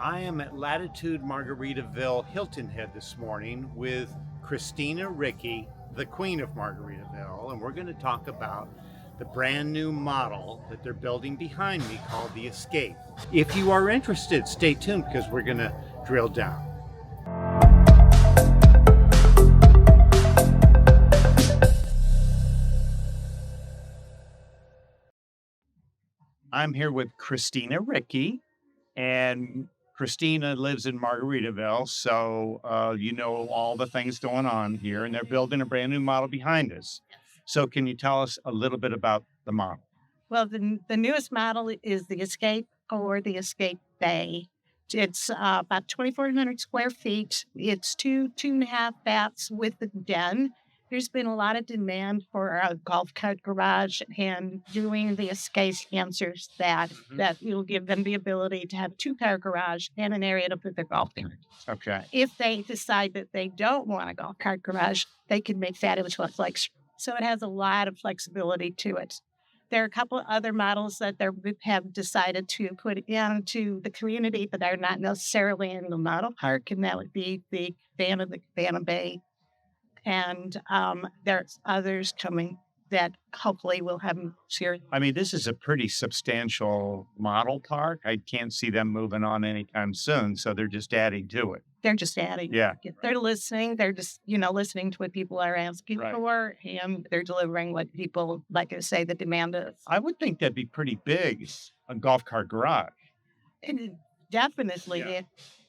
I am at Latitude Margaritaville Hilton Head this morning with Christina Rickey, the Queen of Margaritaville, and we're going to talk about the brand new model that they're building behind me called the Escape. If you are interested, stay tuned because we're going to drill down. I'm here with Christina Rickey, and Christina lives in Margaritaville, so you know all the things going on here, and they're building a brand new model behind us. So can you tell us a little bit about the model? Well, the newest model is the Escape or the Escape Bay. It's about 2,400 square feet. It's two and a half baths with a den. There's been a lot of demand for a golf cart garage, and doing the Escape answers that will give them the ability to have a two-car garage and an area to put their golf cart. Okay. If they decide that they don't want a golf cart garage, they can make that into a flex. So it has a lot of flexibility to it. There are a couple of other models that they have decided to put into the community, but are not necessarily in the model park, and that would be the Cabana Bay. And there's others coming that hopefully will have them serious. I mean, this is a pretty substantial model park. I can't see them moving on anytime soon, so they're just adding to it. They're just adding. Yeah. They're listening. They're just, listening to what people are asking for, and they're delivering what people, like I say, the demand is. I would think that'd be pretty big, a golf cart garage. And definitely. Yeah.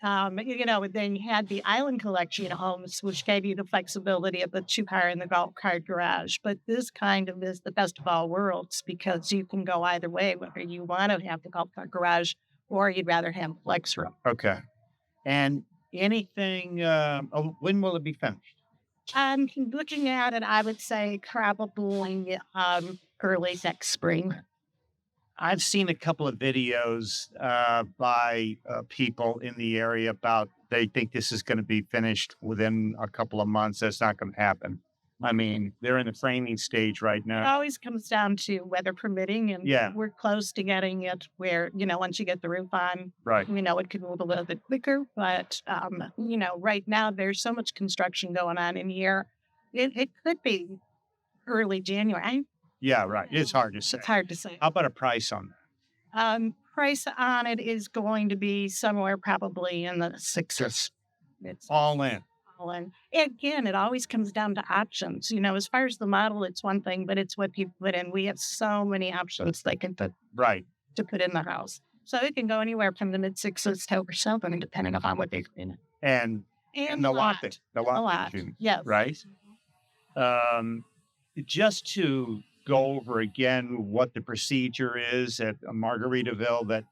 Then you had the Island Collection homes, which gave you the flexibility of the two-car and the golf cart garage. But this kind of is the best of all worlds because you can go either way, whether you want to have the golf cart garage or you'd rather have a flex room. Okay. And anything, when will it be finished? I'm looking at it, I would say probably early next spring. I've seen a couple of videos by people in the area about they think this is going to be finished within a couple of months. That's not going to happen. I mean, they're in the framing stage right It now. always comes down to weather permitting, and we're close to getting it where, once you get the roof on, right. It could move a little bit quicker. But, right now there's so much construction going on in here. It could be early January. Yeah, right. It's hard to say. It's hard to say. How about a price on that? Price on it is going to be somewhere probably in the $600s. It's all in. And again, it always comes down to options. As far as the model, it's one thing, but it's what people put in. We have so many options they can put to put in the house. So it can go anywhere from the mid-$600s to over $700, depending upon what they put in it. And the lot. The lot. Yes. Right? Just to go over again what the procedure is at Margaritaville that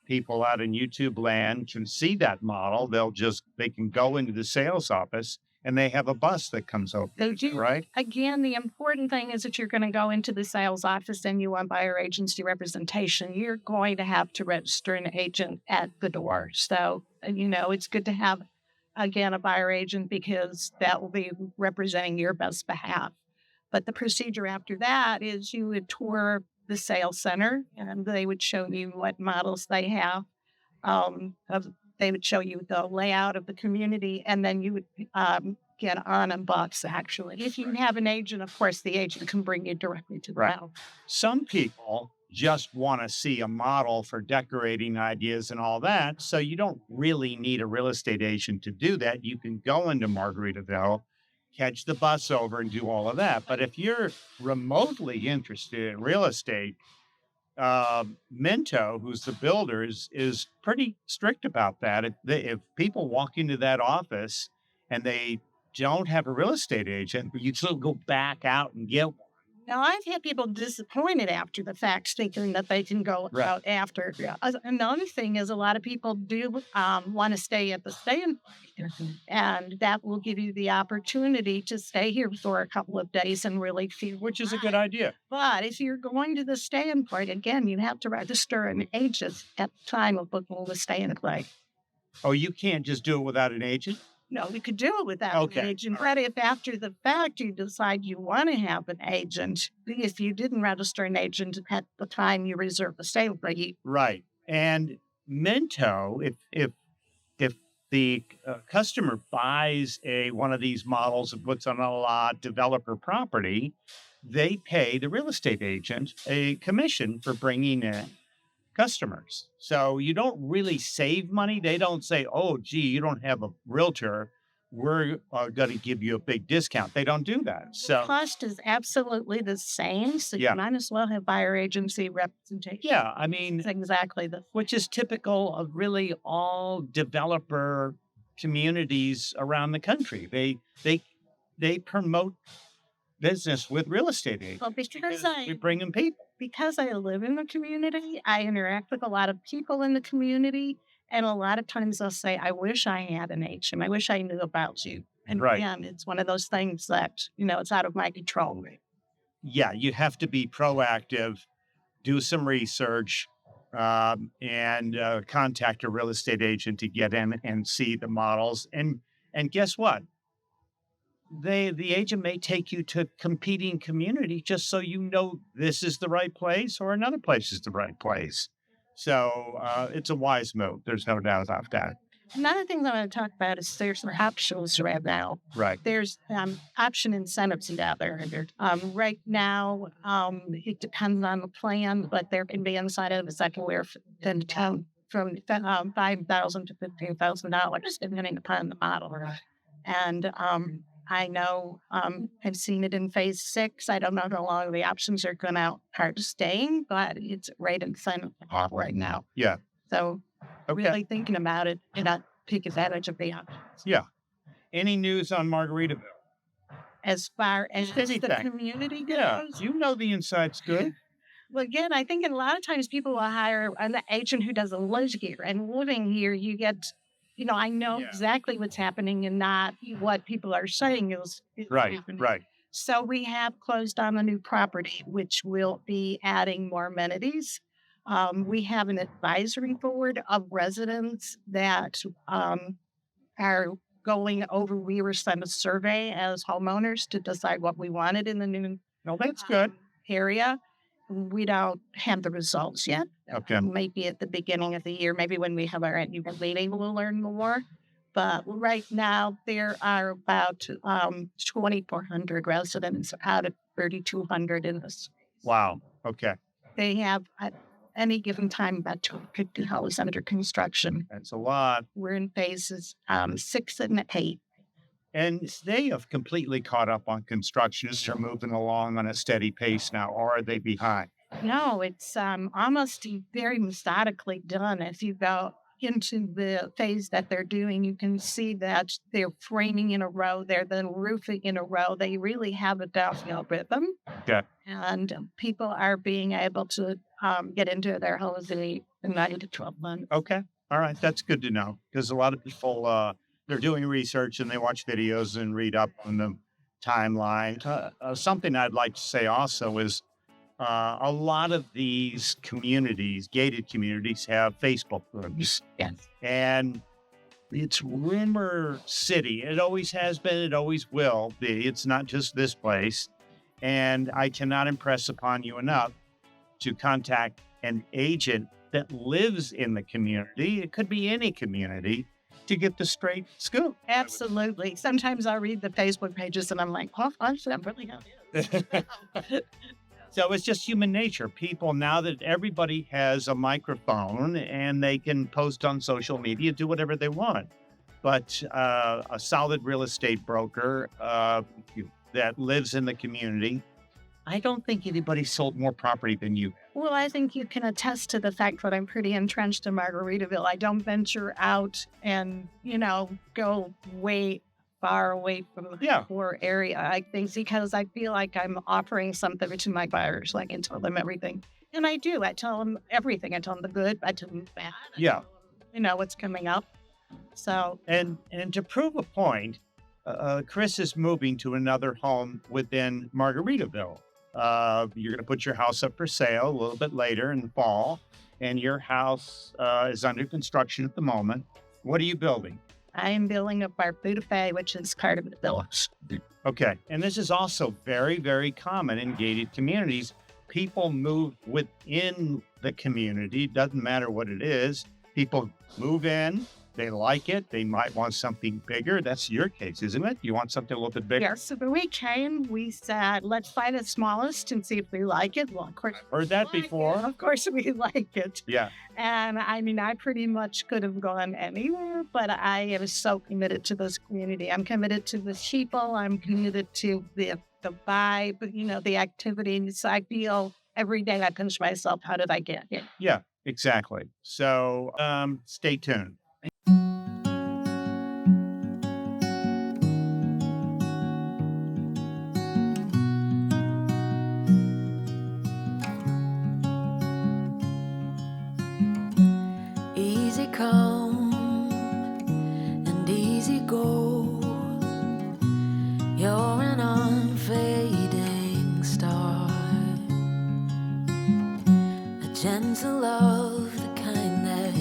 people out in YouTube land can see that model. They can go into the sales office and they have a bus that comes over. They do. Right? Again, the important thing is that you're going to go into the sales office and you want buyer agency representation. You're going to have to register an agent at the door. So, it's good to have, again, a buyer agent because that will be representing your best behalf. But the procedure after that is you would tour the sales center and they would show you what models they have. They would show you the layout of the community, and then you would get on a bus, actually. If you have an agent, of course, the agent can bring you directly to the house. Some people just want to see a model for decorating ideas and all that, so you don't really need a real estate agent to do that. You can go into Margaritaville, catch the bus over and do all of that. But if you're remotely interested in real estate, Minto, who's the builder, is pretty strict about that. If people walk into that office and they don't have a real estate agent, you still go back out and get one. Now, I've had people disappointed after the fact, thinking that they can go out after. Yeah. Another thing is a lot of people do want to stay at the stay-in point, and that will give you the opportunity to stay here for a couple of days and really feel. Which is a good idea. But if you're going to the stay-in point, again, you have to register an agent at the time of booking the stay-in point. Oh, you can't just do it without an agent? No, you could do it without an agent. But if after the fact you decide you want to have an agent, if you didn't register an agent at the time you reserve the stay rate. Right. And Mento, if the customer buys one of these models and puts on a lot developer property, they pay the real estate agent a commission for bringing in customers. So you don't really save money. They don't say, "Oh, gee, you don't have a realtor. We're going to give you a big discount." They don't do that. So Cost is absolutely the same, so Yeah. you might as well have buyer agency representation. yeah, I mean, It's exactly the which is typical of really all developer communities around the country. They promote business with real estate agents. well because We bring them people. I live in the community, I interact with a lot of people in the community, and a lot of times they'll say, "I wish I had an agent. I wish I knew about you." And Right. again, it's one of those things that it's out of my control. Yeah, you have to be proactive, do some research, and contact a real estate agent to get in and see the models. And guess what? The agent may take you to competing community just so you know this is the right place or another place is the right place. So it's a wise move. There's no doubt about that. Another thing that I want to talk about is there's options right now. Right. There's option incentives out there. Right now, it depends on the plan, but there can be incentives that can wear from $5,000 to $15,000, depending upon the model. And I know I've seen it in phase 6. I don't know how long the options are going to staying, but it's right incentive right now. Yeah. So Okay. really thinking about it and not take advantage of the options. Yeah. Any news on Margaritaville? As far as the Anything. community Yeah. goes, You know the inside's good. well, again, I think a lot of times people will hire an agent who doesn't live here. And living here, you get, I know Yeah. exactly what's happening and not what people are saying is Right. happening. Right. So we have closed on a new property, which will be adding more amenities. We have an advisory board of residents that are going over. We were sent a survey as homeowners to decide what we wanted in the new No, that's good. area. We don't have the results yet. Okay. Maybe at the beginning of the year, maybe when we have our annual meeting, we'll learn more. But right now, there are about 2,400 residents out of 3,200 in this. Wow. Okay. They have at any given time about 250 houses under construction. That's a lot. We're in phases 6 and 8. And they have completely caught up on construction. They're moving along on a steady pace now, or are they behind? No, it's almost very methodically done. As you go into the phase that they're doing, you can see that they're framing in a row, they're then roofing in a row. They really have a downhill rhythm. Okay. And people are being able to get into their homes in 9 to 12 months. Okay. All right. That's good to know because a lot of people, they're doing research and they watch videos and read up on the timeline. Something I'd like to say also is a lot of these communities, gated communities, have Facebook groups. Yes. And it's rumor city. It always has been. It always will be. It's not just this place. And I cannot impress upon you enough to contact an agent that lives in the community. It could be any community to get the straight scoop. Absolutely. Sometimes I read the Facebook pages and I'm like, oh, I'm really not. So it's just human nature. People, now that everybody has a microphone and they can post on social media, do whatever they want. But a solid real estate broker that lives in the community, I don't think anybody sold more property than you. Well, I think you can attest to the fact that I'm pretty entrenched in Margaritaville. I don't venture out and, go way far away from the core area. I think because I feel like I'm offering something to my buyers. Like I tell them everything. And I do. I tell them everything. I tell them the good. I tell them the bad. Yeah. What's coming up. So. And to prove a point, Chris is moving to another home within Margaritaville. You're going to put your house up for sale a little bit later in the fall, and your house is under construction at the moment. What are you building? I am building a Barbuda, which is part of the village. Okay. And this is also very, very common in gated communities. People move within the community. Doesn't matter what it is. People move in, they like it, they might want something bigger. That's your case, isn't it? You want something a little bit bigger? Yeah, so when we came, we said, let's find the smallest and see if we like it. Well, of course, Heard that before. Of course, we like it. Yeah. And I mean, I pretty much could have gone anywhere, but I am so committed to this community. I'm committed to the people. I'm committed to the vibe, the activities. I feel every day I pinch myself, how did I get here? Yeah, exactly. So stay tuned. Easy come and easy go. You're an unfading star, a gentle love, the kind that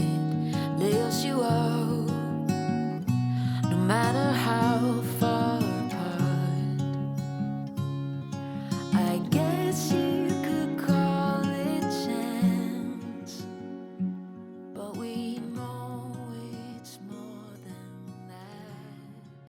lifts you up, no matter